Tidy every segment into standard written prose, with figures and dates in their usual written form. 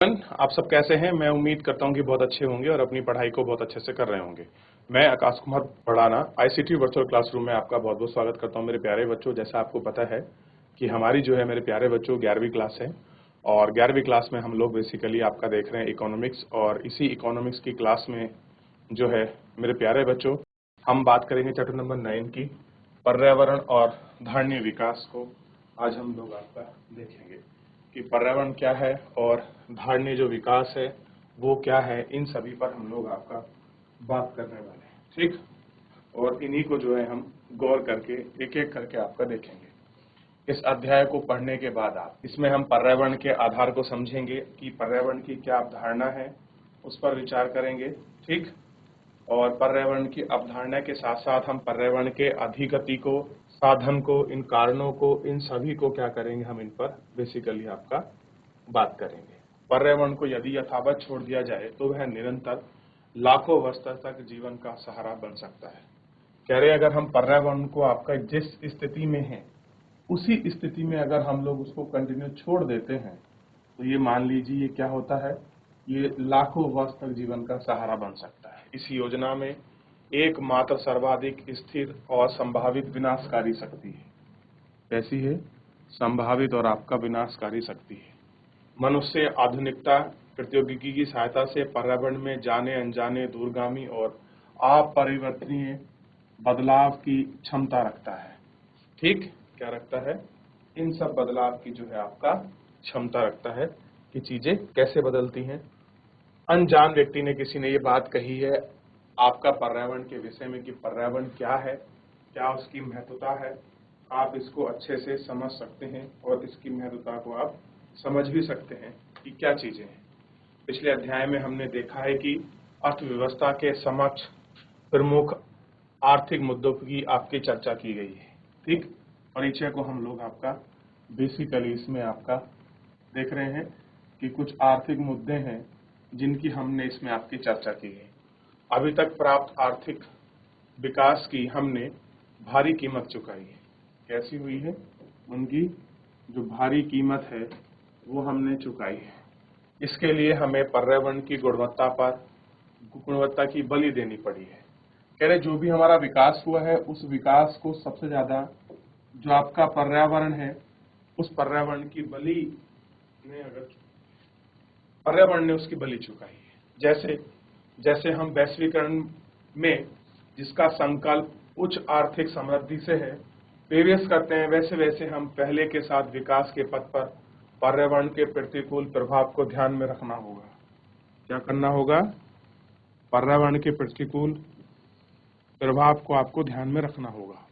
आप सब कैसे हैं? मैं उम्मीद करता हूं कि बहुत अच्छे होंगे और अपनी पढ़ाई को बहुत अच्छे से कर रहे होंगे। मैं Akash Kumar Bhadana ICT virtual classroom में आपका बहुत बहुत स्वागत करता हूं मेरे प्यारे बच्चों। जैसा आपको पता है कि हमारी जो है मेरे प्यारे बच्चों 11वीं क्लास है और 11वीं क्लास में हम लोग बेसिकली आपका देख रहे हैं इकोनॉमिक्स, और इसी इकोनॉमिक्स की क्लास में जो है मेरे प्यारे बच्चों हम बात करेंगे चैप्टर नंबर 9 की पर्यावरण और धारणीय विकास को। आज हम लोग आपका देखेंगे कि पर्यावरण क्या है और धारणीय जो विकास है वो क्या है। इन सभी पर हम लोग आपका बात करने वाले हैं, ठीक। और इन्हीं को जो है हम गौर करके एक एक करके आपका देखेंगे। इस अध्याय को पढ़ने के बाद आप इसमें हम पर्यावरण के आधार को समझेंगे कि पर्यावरण की क्या अवधारणा है, उस पर विचार करेंगे, ठीक। और पर्यावरण की अवधारणा के साथ साथ हम पर्यावरण के अधिगति को, साधन को, इन कारणों को, इन सभी को क्या करेंगे, हम इन पर बेसिकली आपका बात करेंगे। पर्यावरण को यदि यथावत छोड़ दिया जाए तो वह निरंतर लाखों वर्षों तक जीवन का सहारा बन सकता है। कह रहे अगर हम पर्यावरण को आपका जिस स्थिति में है उसी स्थिति में अगर हम लोग उसको कंटिन्यू छोड़ देते हैं तो ये मान लीजिए ये क्या होता है, ये लाखों वर्ष तक जीवन का सहारा बन सकता है। इस योजना में एकमात्र सर्वाधिक स्थिर और संभावित विनाशकारी शक्ति है। कैसी है? संभावित और आपका विनाशकारी शक्ति है। मनुष्य आधुनिकता प्रौद्योगिकी की सहायता से पर्यावरण में जाने अनजाने दूरगामी और अपरिवर्तनीय बदलाव की क्षमता रखता है, ठीक। क्या रखता है? इन सब बदलाव की जो है आपका क्षमता रखता है कि चीजें कैसे बदलती हैं। अनजान व्यक्ति ने, किसी ने ये बात कही है आपका पर्यावरण के विषय में कि पर्यावरण क्या है, क्या उसकी महत्वता है, आप इसको अच्छे से समझ सकते हैं और इसकी महत्वता को आप समझ भी सकते हैं कि क्या चीजें हैं। पिछले अध्याय में हमने देखा है कि अर्थव्यवस्था के समक्ष प्रमुख आर्थिक मुद्दों की आपकी चर्चा की गई है, ठीक। परिचय को हम लोग आपका बेसिकली इसमें आपका देख रहे हैं कि कुछ आर्थिक मुद्दे हैं जिनकी हमने इसमें आपकी चर्चा की है। अभी तक प्राप्त आर्थिक विकास की हमने भारी कीमत चुकाई है। कैसी हुई है? उनकी जो भारी कीमत है वो हमने चुकाई है। इसके लिए हमें पर्यावरण की गुणवत्ता की बलि देनी पड़ी है। कह रहे जो भी हमारा विकास हुआ है उस विकास को सबसे ज्यादा जो आपका पर्यावरण है उस पर्यावरण की बलि ने पर्यावरण ने उसकी बलि चुकाई है। जैसे जैसे हम वैश्वीकरण में जिसका संकल्प उच्च आर्थिक समृद्धि से है प्रवेश करते हैं, वैसे वैसे हम पहले के साथ विकास के पथ पर पर्यावरण के प्रतिकूल प्रभाव को ध्यान में रखना होगा। क्या करना होगा? पर्यावरण के प्रतिकूल प्रभाव को आपको ध्यान में रखना होगा,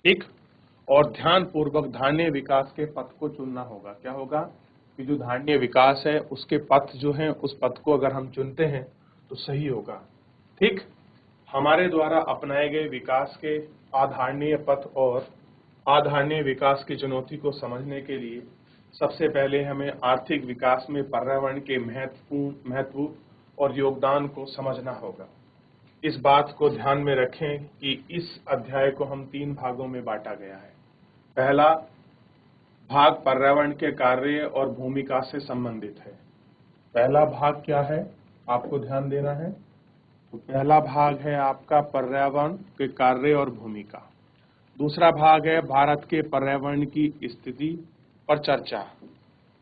ठीक। और ध्यान पूर्वक धारणीय विकास के पथ को चुनना होगा। क्या होगा कि जो धारणीय विकास है उसके पथ जो है उस पथ को अगर हम चुनते हैं तो सही होगा, ठीक। हमारे द्वारा अपनाए गए विकास के आधारणीय पथ और आधारणीय विकास की चुनौती को समझने के लिए सबसे पहले हमें आर्थिक विकास में पर्यावरण के महत्व और योगदान को समझना होगा। इस बात को ध्यान में रखें कि इस अध्याय को हम 3 भागों में बांटा गया है। पहला भाग पर्यावरण के कार्य और भूमिका से संबंधित है। पहला भाग क्या है आपको ध्यान देना है, तो पहला भाग है आपका पर्यावरण के कार्य और भूमिका। दूसरा भाग है भारत के पर्यावरण की स्थिति पर चर्चा,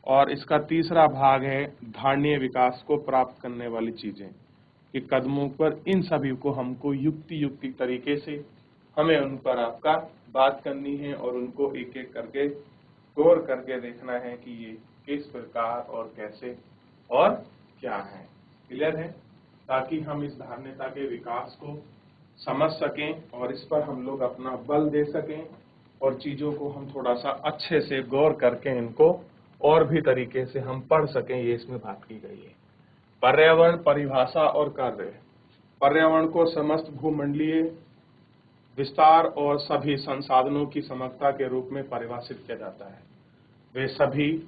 और इसका तीसरा भाग है धारणीय विकास को प्राप्त करने वाली चीजें के कदमों पर। इन सभी को हमको युक्ति तरीके से हमें उन पर आपका बात करनी है और उनको एक एक करके गौर करके देखना है कि ये किस प्रकार और कैसे और क्या है। क्लियर है? ताकि हम इस धारणता के विकास को समझ सकें और इस पर हम लोग अपना बल दे सकें और चीजों को हम थोड़ा सा अच्छे से गौर करके इनको और भी तरीके से हम पढ़ सकें। ये इसमें बात की गई है। पर्यावरण परिभाषा और कार्य। पर्यावरण को समस्त भूमंडलीय विस्तार और सभी संसाधनों की समग्रता के रूप में परिभाषित किया जाता है। वे सभी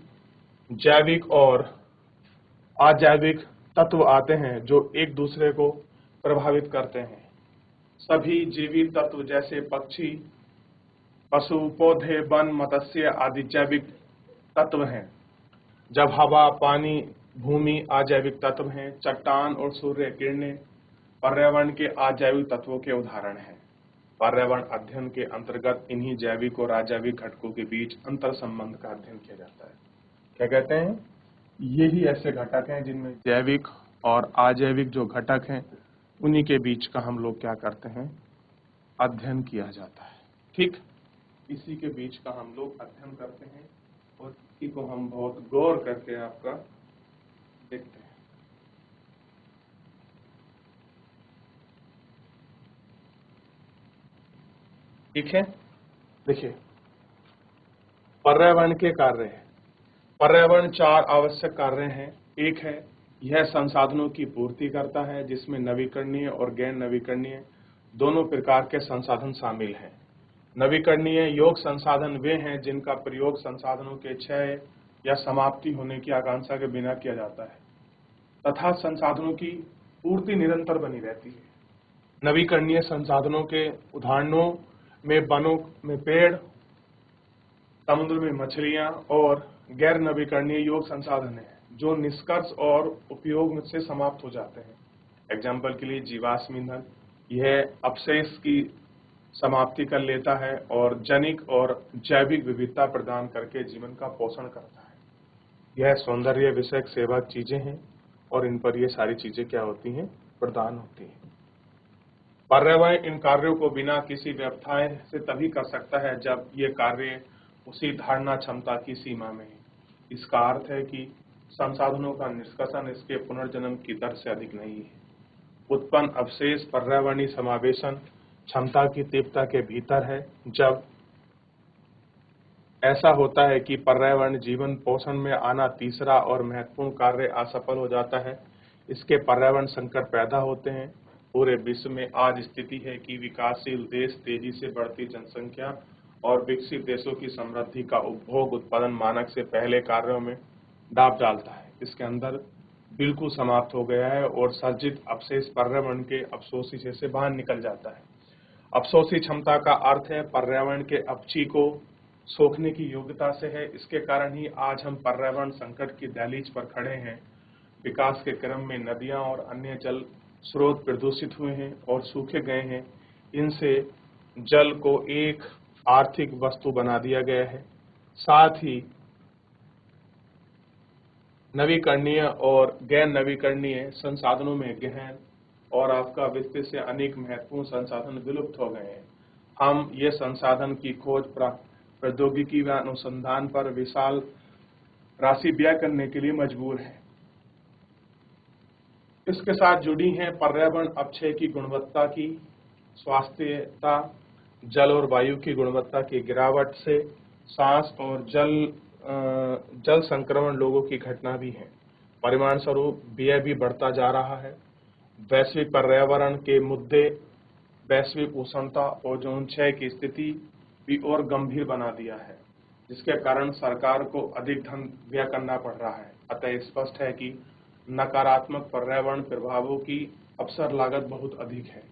जैविक और अजैविक तत्व आते हैं जो एक दूसरे को प्रभावित करते हैं। सभी जीवित तत्व जैसे पक्षी, पशु, पौधे, वन, मत्स्य आदि जैविक तत्व हैं। जब हवा, पानी, भूमि अजैविक तत्व हैं, चट्टान और सूर्य किरणें पर्यावरण के अजैविक तत्वों के उदाहरण हैं। पर्यावरण अध्ययन के अंतर्गत इन्हीं जैविक और अजैविक घटकों के बीच अंतर संबंध का अध्ययन किया जाता है। क्या कहते हैं? यही ऐसे घटक हैं जिनमें जैविक और अजैविक जो घटक हैं उन्हीं के बीच का हम लोग क्या करते हैं? अध्ययन किया जाता है। ठीक, इसी के बीच का हम लोग अध्ययन करते हैं और इसी को हम बहुत गौर करके आपका देखते हैं। ठीक है, देखिए पर्यावरण के कार्य हैं। पर्यावरण 4 आवश्यक कार्य हैं। एक है, यह संसाधनों की पूर्ति करता है जिसमें नवीकरणीय और गैर नवीकरणीय दोनों प्रकार के संसाधन शामिल हैं। नवीकरणीय योग्य संसाधन वे हैं जिनका प्रयोग संसाधनों के क्षय या समाप्ति होने की आकांक्षा के बिना किया जाता है तथा संसाधनों की पूर्ति निरंतर बनी रहती है। नवीकरणीय संसाधनों के उदाहरणों में वनों में पेड़, समुद्र में मछलियां और गैर नवीकरणीय योग्य संसाधन हैं जो निष्कर्ष और उपयोग से समाप्त हो जाते हैं। एग्जाम्पल के लिए जीवाश्म ईंधन, यह अपशेष की समाप्ति कर लेता है और जनिक और जैविक विविधता प्रदान करके जीवन का पोषण करता है। यह सौंदर्य विषयक सेवा चीजें हैं और इन पर ये सारी चीजें क्या होती हैं? प्रदान होती हैं। पर्यावरण इन कार्यों को बिना किसी व्यवधान से तभी कर सकता है जब ये कार्य उसी धारणा क्षमता की सीमा में है। इसका अर्थ है कि संसाधनों का निष्कर्षण इसके पुनर्जन्म की दर से अधिक नहीं है। उत्पन्न अवशेष पर्यावरणीय समावेशन क्षमता की तीव्रता के भीतर है। जब ऐसा होता है कि पर्यावरण जीवन पोषण में आना तीसरा और महत्वपूर्ण कार्य असफल हो जाता है, इसके पर्यावरण संकट पैदा होते हैं। पूरे विश्व में आज स्थिति है कि विकासशील देश तेजी से बढ़ती जनसंख्या और विकसित देशों की समृद्धि का उपभोग उत्पादन मानक से पहले कार्यों में दाब डालता है। इसके अंदर बिल्कुल समाप्त हो गया है और सर्जित अवशेष पर्यावरण के अवशोषी से बाहर निकल जाता है। अवशोषी क्षमता का अर्थ है पर्यावरण के अपची को सोखने की योग्यता से है। इसके कारण ही आज हम पर्यावरण संकट की दहलीज पर खड़े हैं। विकास के क्रम में नदियां और अन्य जल स्रोत प्रदूषित हुए हैं और सूखे गए हैं। इनसे जल को एक आर्थिक वस्तु बना दिया गया है। साथ ही नवीकरणीय और गैर नवीकरणीय संसाधनों में गहन और आपका विस्तृत से अनेक महत्वपूर्ण संसाधन विलुप्त हो गए हैं। हम ये संसाधन की खोज प्रौद्योगिकी व अनुसंधान पर विशाल राशि व्यय करने के लिए मजबूर हैं। इसके साथ जुड़ी हैं पर्यावरण अपक्षय की गुणवत्ता की स्वास्थ्यता, जल और वायु की गुणवत्ता की गिरावट से सांस और जल संक्रमण लोगों की घटना भी है। परिणाम स्वरूप व्यय भी बढ़ता जा रहा है। वैश्विक पर्यावरण के मुद्दे, वैश्विक उष्णता, ओजोन क्षय की स्थिति भी और गंभीर बना दिया है, जिसके कारण सरकार को अधिक धन व्यय करना पड़ रहा है। अतः स्पष्ट है कि नकारात्मक पर्यावरण प्रभावों की अवसर लागत बहुत अधिक है।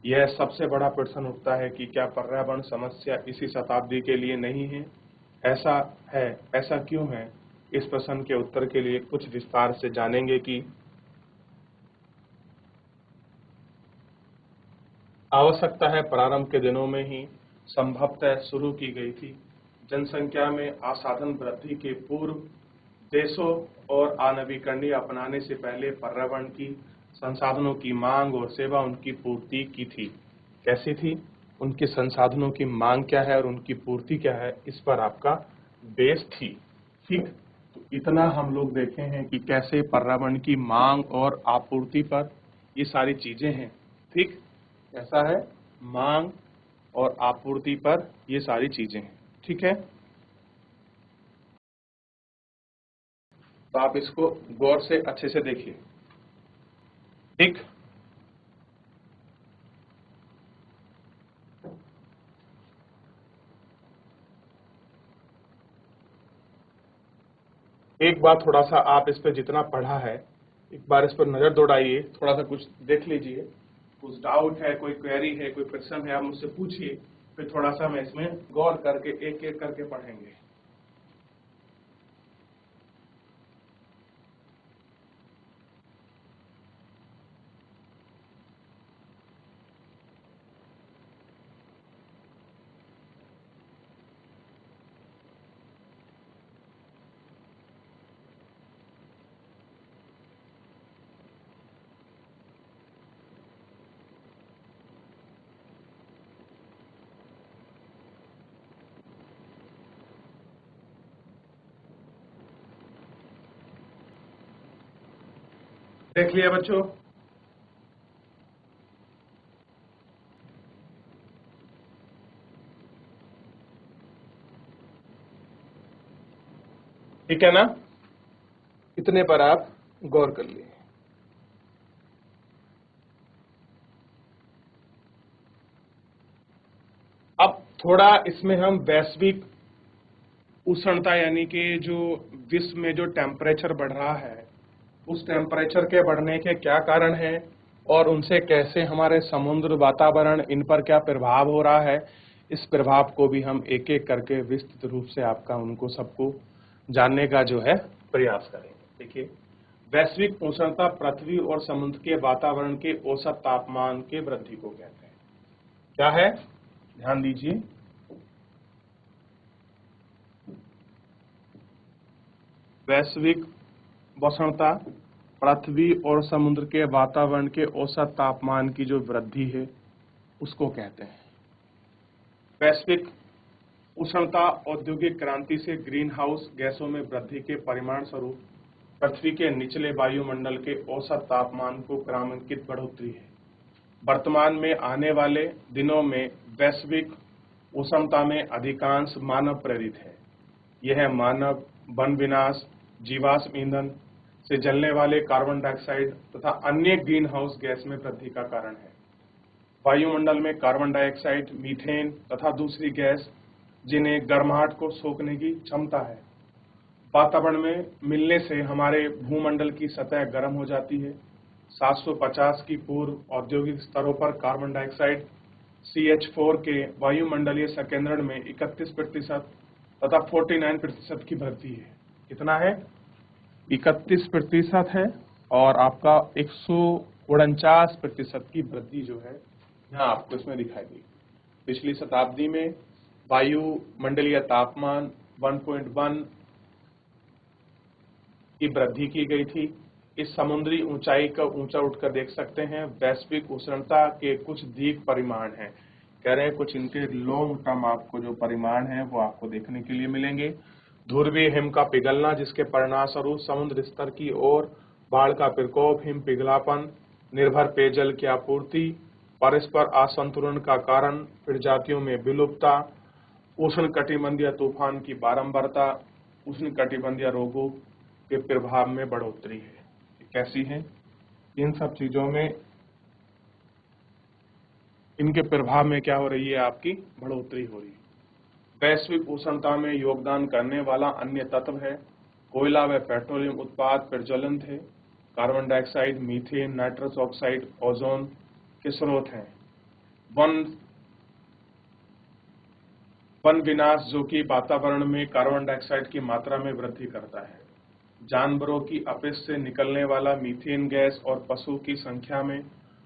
यह सबसे बड़ा प्रश्न उठता है कि क्या पर्यावरण समस्या इसी शताब्दी के लिए नहीं है? ऐसा क्यों है? इस प्रश्न के उत्तर के लिए कुछ विस्तार से जानेंगे कि आवश्यकता है प्रारंभ के दिनों में ही संभवतः शुरू की गई थी। जनसंख्या में असाधारण वृद्धि के पूर्व देशों और अनवीकरणीय अपनाने से पहले पर्यावरण की संसाधनों की मांग और सेवा उनकी पूर्ति की थी। कैसी थी? उनके संसाधनों की मांग क्या है और उनकी पूर्ति क्या है, इस पर आपका बेस थी। ठीक, तो इतना हम लोग देखे हैं कि कैसे पर्यावरण की मांग और आपूर्ति पर ये सारी चीजें हैं। ठीक, कैसा है? मांग और आपूर्ति पर ये सारी चीजें हैं। ठीक है, तो आप इसको गौर से अच्छे से देखिए। ठीक, एक बार थोड़ा सा आप इस पे जितना पढ़ा है एक बार इस पर नजर दौड़ाइए, थोड़ा सा कुछ देख लीजिए। कुछ डाउट है, कोई क्वेरी है, कोई प्रश्न है, आप मुझसे पूछिए। फिर थोड़ा सा मैं इसमें गौर करके एक एक करके पढ़ेंगे। देख लिया बच्चों। ठीक है ना, इतने पर आप गौर कर लिए। अब थोड़ा इसमें हम वैश्विक उष्णता यानी कि जो विश्व में जो टेम्परेचर बढ़ रहा है, उस टेम्परेचर के बढ़ने के क्या कारण हैं और उनसे कैसे हमारे समुद्र वातावरण इन पर क्या प्रभाव हो रहा है, इस प्रभाव को भी हम एक एक करके विस्तृत रूप से आपका उनको सबको जानने का जो है प्रयास करेंगे। देखिए, वैश्विक उष्णता पृथ्वी और समुद्र के वातावरण के औसत तापमान के वृद्धि को कहते हैं। क्या है, ध्यान दीजिए। वैश्विक उष्णता पृथ्वी और समुद्र के वातावरण के औसत तापमान की जो वृद्धि है उसको कहते हैं। वैश्विक उष्णता औद्योगिक क्रांति से ग्रीन हाउस गैसों में वृद्धि के परिणाम स्वरूप पृथ्वी के निचले वायुमंडल के औसत तापमान को क्रमांकित बढ़ोतरी है। वर्तमान में आने वाले दिनों में वैश्विक उष्णता में अधिकांश मानव प्रेरित है। यह मानव वन विनाश, जीवाश्म ईंधन से जलने वाले कार्बन डाइऑक्साइड तथा अन्य ग्रीन हाउस गैस में वृद्धि का कारण है। वायुमंडल में कार्बन डाइऑक्साइड, मीथेन तथा दूसरी गैस जिन्हें गर्माहट को सोखने की क्षमता है, वातावरण में मिलने से हमारे भूमंडल की सतह गर्म हो जाती है। 750 की पूर्व औद्योगिक स्तरों पर कार्बन डाइऑक्साइड CH4 के वायुमंडलीय संकेंद्रण में 31% तथा 49% की वृद्धि है। कितना है? 31% है और आपका 149% की वृद्धि जो है यहाँ आपको इसमें दिखाई दी। पिछली शताब्दी में वायुमंडलीय तापमान 1.1 की वृद्धि की गई थी। इस समुद्री ऊंचाई का ऊंचा उठकर देख सकते हैं। वैश्विक उष्णता के कुछ दिग परिमाण हैं, कह रहे हैं कुछ इनके लॉन्ग टर्म आपको जो परिमाण है वो आपको देखने के लिए मिलेंगे। ध्रुवीय हिम का पिघलना, जिसके परिणाम स्वरूप समुद्र स्तर की ओर बाढ़ का प्रकोप, हिम पिघलापन, निर्भर पेयजल की आपूर्ति, परस्पर असंतुलन का कारण, प्रजातियों में विलुप्तता, उष्णकटिबंधीय तूफान की बारंबारता, उष्णकटिबंधीय रोगों के प्रभाव में बढ़ोतरी है। कैसी है? इन सब चीजों में इनके प्रभाव में क्या हो रही है? आपकी बढ़ोतरी हो रही है। वैश्विक उष्णता में योगदान करने वाला अन्य तत्व है कोयला व पेट्रोलियम उत्पाद प्रज्वलित है। Carbon dioxide, methane, nitrous oxide ozone के स्रोत हैं। वन विनाश, जो कि वातावरण में कार्बन डाइऑक्साइड की मात्रा में वृद्धि करता है। जानवरों की अपच से निकलने वाला मीथेन गैस और पशु की संख्या में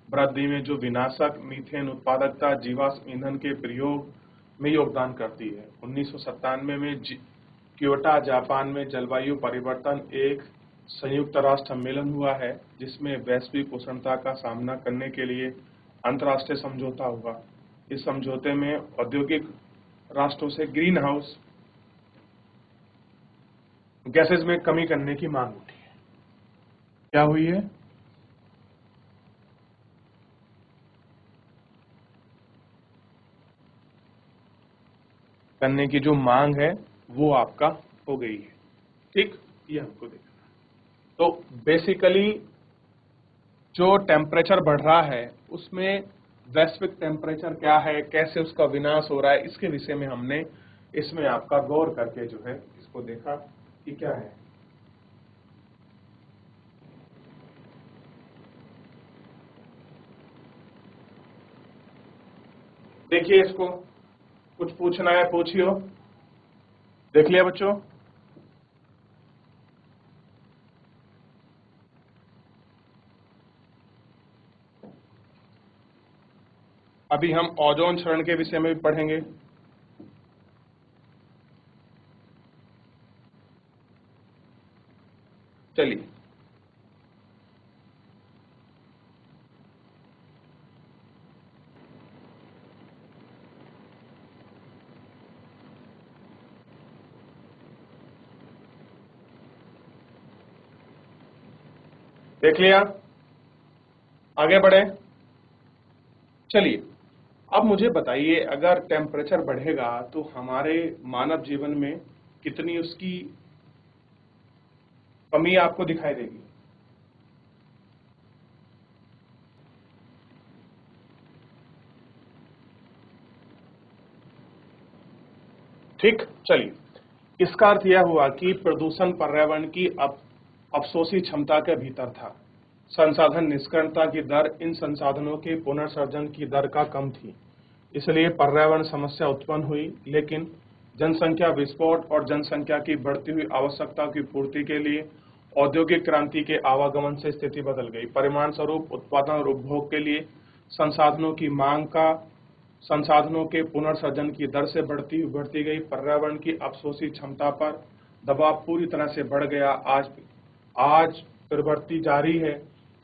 वृद्धि में जो विनाशक मीथेन उत्पादकता जीवाश्म ईंधन के प्रयोग में योगदान करती है। 1997 में क्योटो, जापान में जलवायु परिवर्तन एक संयुक्त राष्ट्र सम्मेलन हुआ है, जिसमें वैश्विक उष्णता का सामना करने के लिए अंतर्राष्ट्रीय समझौता हुआ। इस समझौते में औद्योगिक राष्ट्रों से ग्रीन हाउस गैसेज में कमी करने की मांग उठी है। क्या हुई है? करने की जो मांग है वो आपका हो गई है। ठीक, ये हमको देखना है। तो बेसिकली जो टेम्परेचर बढ़ रहा है उसमें वैश्विक टेम्परेचर क्या है, कैसे उसका विनाश हो रहा है, इसके विषय में हमने इसमें आपका गौर करके जो है इसको देखा कि क्या है। देखिए, इसको कुछ पूछना है पूछियो। देख लिया बच्चों? अभी हम ओजोन क्षरण के विषय में भी पढ़ेंगे। चलिए, देख लिया? आगे बढ़े। चलिए, अब मुझे बताइए, अगर टेम्परेचर बढ़ेगा तो हमारे मानव जीवन में कितनी उसकी कमी आपको दिखाई देगी? ठीक, चलिए, इसका अर्थ यह हुआ कि प्रदूषण पर्यावरण की अफसोसी क्षमता के भीतर था। संसाधन निष्कर्षता की दर इन संसाधनों के पुनर्सर्जन की दर का कम थी, इसलिए पर्यावरण समस्या उत्पन्न हुई। लेकिन जनसंख्या विस्फोट और जनसंख्या की बढ़ती हुई आवश्यकता की पूर्ति के लिए औद्योगिक क्रांति के आवागमन से स्थिति बदल गई। परिणाम स्वरूप उत्पादन और उपभोग के लिए संसाधनों की मांग का संसाधनों के पुनर्सर्जन की दर से बढ़ती गई। पर्यावरण की अफसोसी क्षमता पर दबाव पूरी तरह से बढ़ गया। आज प्रवृत्ति जारी है।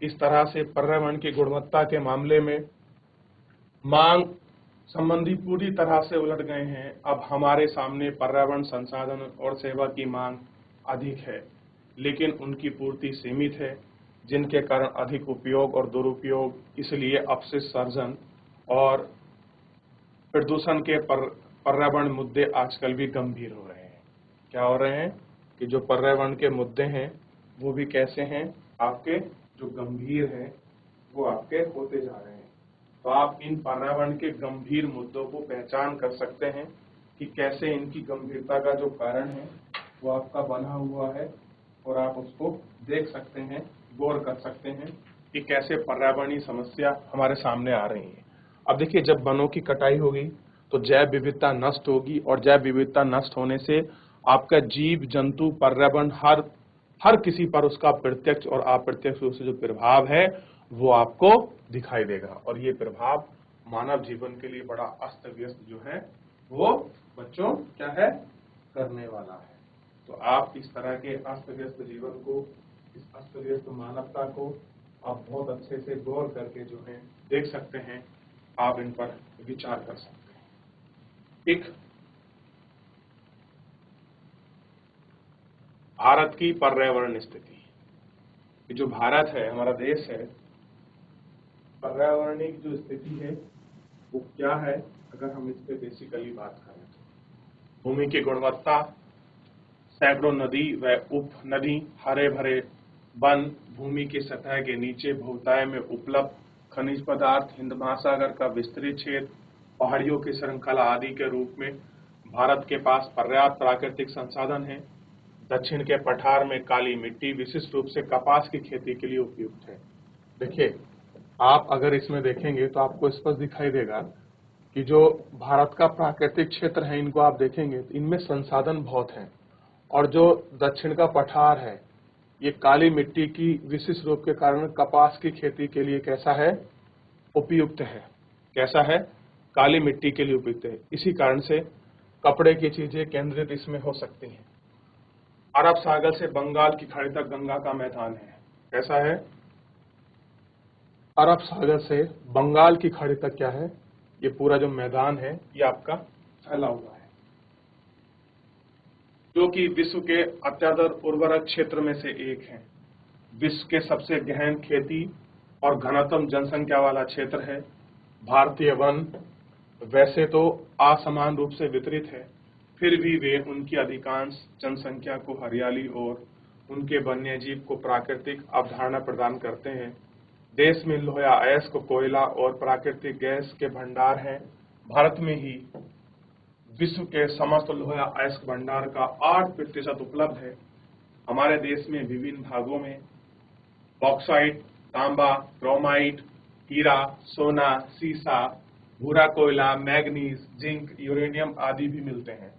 इस तरह से पर्यावरण की गुणवत्ता के मामले में मांग संबंधी पूरी तरह से उलट गए हैं। अब हमारे सामने पर्यावरण संसाधन और सेवा की मांग अधिक है, लेकिन उनकी पूर्ति सीमित है, जिनके कारण अधिक उपयोग और दुरुपयोग। इसलिए अपशिष्ट सर्जन और प्रदूषण के पर्यावरण मुद्दे आजकल भी गंभीर हो रहे हैं। क्या हो रहे हैं कि जो पर्यावरण के मुद्दे हैं वो भी कैसे हैं, आपके जो गंभीर हैं वो आपके होते जा रहे हैं। तो आप इन पर्यावरण के गंभीर मुद्दों को पहचान कर सकते हैं कि कैसे इनकी गंभीरता का जो कारण है वो आपका बना हुआ है, और आप उसको देख सकते हैं, गौर कर सकते हैं कि कैसे पर्यावरणीय समस्या हमारे सामने आ रही है। अब देखिए, जब वनों की कटाई होगी तो जैव विविधता नष्ट होगी, और जैव विविधता नष्ट होने से आपका जीव जंतु पर्यावरण हर किसी पर उसका प्रत्यक्ष और अप्रत्यक्ष रूप से जो प्रभाव है वो आपको दिखाई देगा। और ये प्रभाव मानव जीवन के लिए बड़ा अस्त व्यस्त जो है वो बच्चों क्या है, करने वाला है। तो आप इस तरह के अस्त व्यस्त जीवन को, इस अस्त व्यस्त मानवता को आप बहुत अच्छे से गौर करके जो है देख सकते हैं, आप इन पर विचार कर सकते हैं। एक भारत की पर्यावरण स्थिति, ये जो भारत है, हमारा देश है, पर्यावरणीय जो स्थिति है वो क्या है, अगर हम इस पे बेसिकली बात करें तो भूमि की गुणवत्ता, सैकड़ों नदी व उप नदी, हरे भरे वन, भूमि की सतह के नीचे भूताय में उपलब्ध खनिज पदार्थ, हिंद महासागर का विस्तृत क्षेत्र, पहाड़ियों की श्रृंखला आदि के रूप में भारत के पास पर्याप्त प्राकृतिक संसाधन है। दक्षिण के पठार में काली मिट्टी विशिष्ट रूप से कपास की खेती के लिए उपयुक्त है। देखिए, आप अगर इसमें देखेंगे तो आपको स्पष्ट दिखाई देगा कि जो भारत का प्राकृतिक क्षेत्र है, इनको आप देखेंगे तो इनमें संसाधन बहुत हैं, और जो दक्षिण का पठार है ये काली मिट्टी की विशिष्ट रूप के कारण कपास की खेती के लिए कैसा है, उपयुक्त है। कैसा है, काली मिट्टी के लिए उपयुक्त है। इसी कारण से कपड़े की चीजें केंद्रित इसमें हो सकती हैं। अरब सागर से बंगाल की खाड़ी तक गंगा का मैदान है। कैसा है, अरब सागर से बंगाल की खाड़ी तक क्या है, ये पूरा जो मैदान है ये आपका फैला हुआ है, जो कि विश्व के अत्यधिक उर्वरक क्षेत्र में से एक है। विश्व के सबसे गहन खेती और घनतम जनसंख्या वाला क्षेत्र है। भारतीय वन वैसे तो असमान रूप से वितरित है, फिर भी वे उनकी अधिकांश जनसंख्या को हरियाली और उनके वन्यजीव को प्राकृतिक अवधारणा प्रदान करते हैं। देश में लोहा अयस्क कोयला और प्राकृतिक गैस के भंडार हैं। भारत में ही विश्व के समस्त लोहा अयस्क भंडार का 8% उपलब्ध है। हमारे देश में विभिन्न भागों में बॉक्साइट, तांबा, क्रोमाइट, हीरा, सोना, सीसा, भूरा कोयला, मैग्नीज, जिंक, यूरेनियम आदि भी मिलते हैं।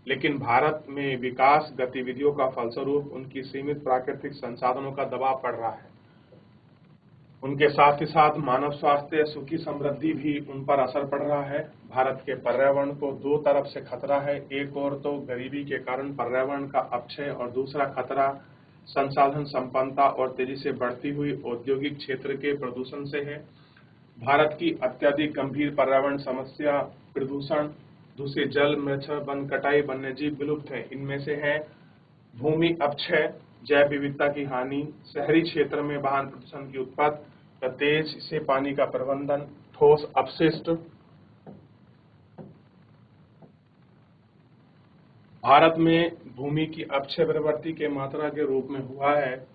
लेकिन भारत में विकास गतिविधियों का फलस्वरूप उनकी सीमित प्राकृतिक संसाधनों का दबाव पड़ रहा है। उनके साथ ही साथ मानव स्वास्थ्य, सुखी समृद्धि भी उन पर असर पड़ रहा है। भारत के पर्यावरण को दो तरफ से खतरा है। एक ओर तो गरीबी के कारण पर्यावरण का अपक्षय, और दूसरा खतरा संसाधन संपन्नता और तेजी से बढ़ती हुई औद्योगिक क्षेत्र के प्रदूषण से है। भारत की अत्यधिक गंभीर पर्यावरण समस्या प्रदूषण, दूषित जल, मृदा, वन कटाई, वन्यजीव विलुप्त है। इनमें से है भूमि अपक्षय, जैव विविधता की हानि, शहरी क्षेत्र में वाहन प्रदूषण की उत्पत्ति, या तेज से पानी का प्रबंधन, ठोस अपशिष्ट। भारत में भूमि की अक्षय प्रवृत्ति के मात्रा के रूप में हुआ है,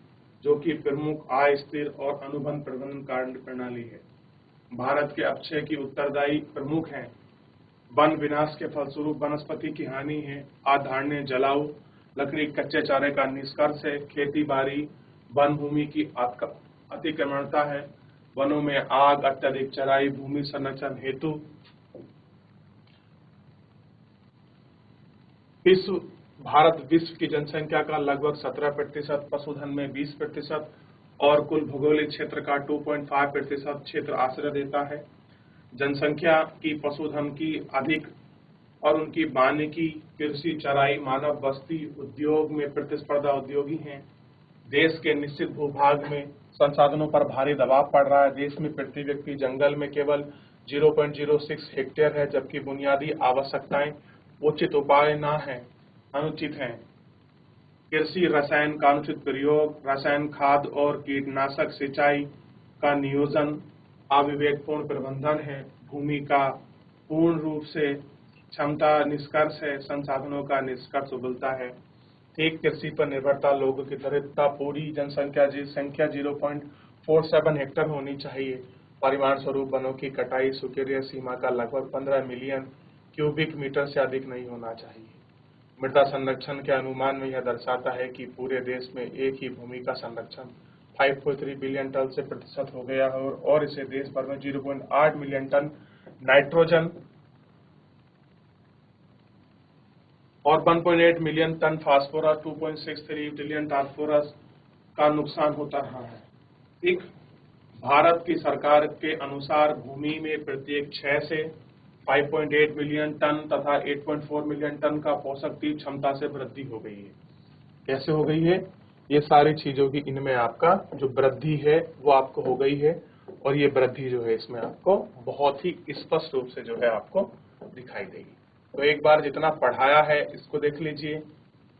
जो कि प्रमुख आय, स्थिर और अनुबंध प्रबंधन कार्य प्रणाली है। भारत के अक्षय की उत्तरदायी प्रमुख हैं। वन विनाश के फलस्वरूप वनस्पति की हानि है, आधारण्य जलाऊ, लकड़ी, कच्चे चारे का निष्कर्ष है, खेती बाड़ी, वन भूमि की अतिक्रमणता है, वनों में आग, अत्यधिक चराई, भूमि संरक्षण हेतु। भारत विश्व की जनसंख्या का लगभग 17%, पशुधन में 20% और कुल भौगोलिक क्षेत्र का 2.5% क्षेत्र आश्रय देता है। जनसंख्या की, पशुधन की अधिक और उनकी वानिकी, कृषि, चराई, मानव बस्ती, उद्योग में प्रतिस्पर्धा उद्योगी हैं। देश के निश्चित भूभाग में संसाधनों पर भारी दबाव पड़ रहा है। देश में प्रति व्यक्ति जंगल में केवल 0.06 हेक्टेयर है, जबकि बुनियादी आवश्यकताएं उचित उपाय न है, अनुचित हैं। कृषि रसायन का अनुचित प्रयोग, रसायन खाद और कीटनाशक सिंचाई का नियोजन, अविवेकपूर्ण प्रबंधन है। भूमि का पूर्ण रूप से क्षमता निष्कर्ष है, संसाधनों का निष्कर्ष उबलता है। ठीक कृषि पर निर्भरता लोगों की दरिद्रता, पूरी जनसंख्या 0.47 हेक्टेयर होनी चाहिए। परिमाण स्वरूप वनों की कटाई स्वीकार्य सीमा का लगभग 15 मिलियन क्यूबिक मीटर से अधिक नहीं होना चाहिए। मृदा संरक्षण के अनुमान में यह दर्शाता है कि पूरे देश में एक ही भूमि का संरक्षण 5.3 बिलियन टन से प्रतिशत हो गया है और इसे देश भर में 0.8 मिलियन टन नाइट्रोजन और 1.8 million ton phosphorus, 2.63 billion phosphorus का नुकसान होता रहा है। ठीक, भारत की सरकार के अनुसार भूमि में प्रत्येक 6 से 5.8 मिलियन टन तथा 8.4 मिलियन टन का पोषक तत्व क्षमता से वृद्धि हो गई है। कैसे हो गई है? ये सारी चीजों की इनमें आपका जो वृद्धि है वो आपको हो गई है, और ये वृद्धि जो है इसमें आपको बहुत ही स्पष्ट रूप से जो है आपको दिखाई देगी। तो एक बार जितना पढ़ाया है इसको देख लीजिए,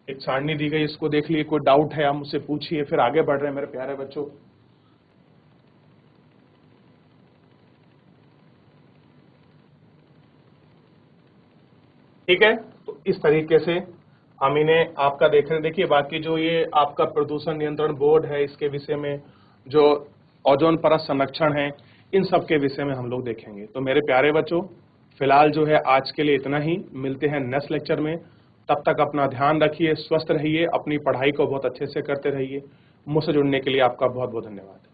एक सारणी दी गई इसको देख लीजिए, कोई डाउट है आप मुझसे पूछिए, फिर आगे बढ़ रहे हैं मेरे प्यारे बच्चों। ठीक है, तो इस तरीके से हम इन्हें आपका देख रहे हैं। देखिए बाकी जो ये आपका प्रदूषण नियंत्रण बोर्ड है, इसके विषय में जो ओजोन परत संरक्षण है, इन सब के विषय में हम लोग देखेंगे। तो मेरे प्यारे बच्चों, फिलहाल जो है आज के लिए इतना ही। मिलते हैं नेक्स्ट लेक्चर में। तब तक अपना ध्यान रखिए, स्वस्थ रहिए, अपनी पढ़ाई को बहुत अच्छे से करते रहिए। मुझसे जुड़ने के लिए आपका बहुत बहुत धन्यवाद।